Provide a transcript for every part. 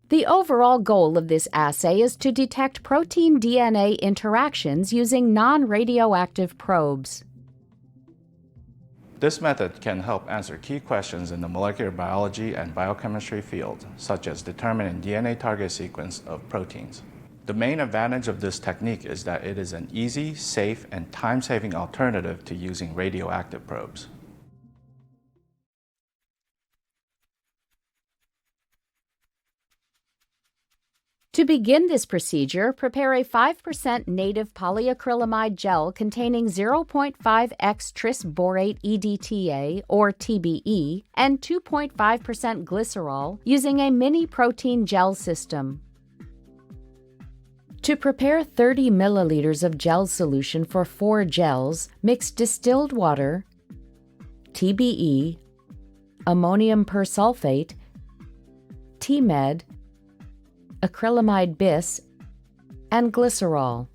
The overall goal of this assay is to detect protein-DNA interactions using non-radioactive probes. This method can help answer key questions in the molecular biology and biochemistry field, such as determining DNA target sequence of proteins. The main advantage of this technique is that it is an easy, safe, and time-saving alternative to using radioactive probes. To begin this procedure, prepare a 5% native polyacrylamide gel containing 0.5x tris borate EDTA, or TBE, and 2.5% glycerol using a mini protein gel system. To prepare 30 milliliters of gel solution for 4 gels, mix distilled water, TBE, ammonium persulfate, T-Med, acrylamide bis, and glycerol.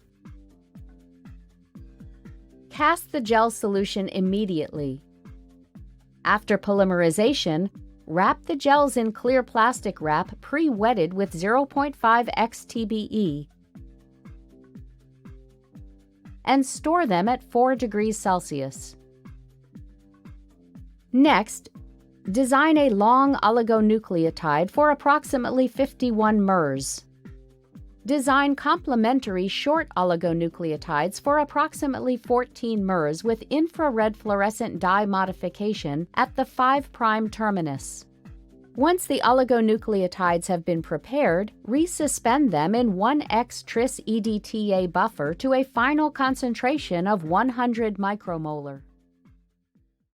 Cast the gel solution immediately. After polymerization, wrap the gels in clear plastic wrap pre-wetted with 0.5x TBE and store them at 4 degrees Celsius. Next, design a long oligonucleotide for approximately 51 mers. Design complementary short oligonucleotides for approximately 14 mers with infrared fluorescent dye modification at the 5' terminus. Once the oligonucleotides have been prepared, resuspend them in 1x tris EDTA buffer to a final concentration of 100 micromolar.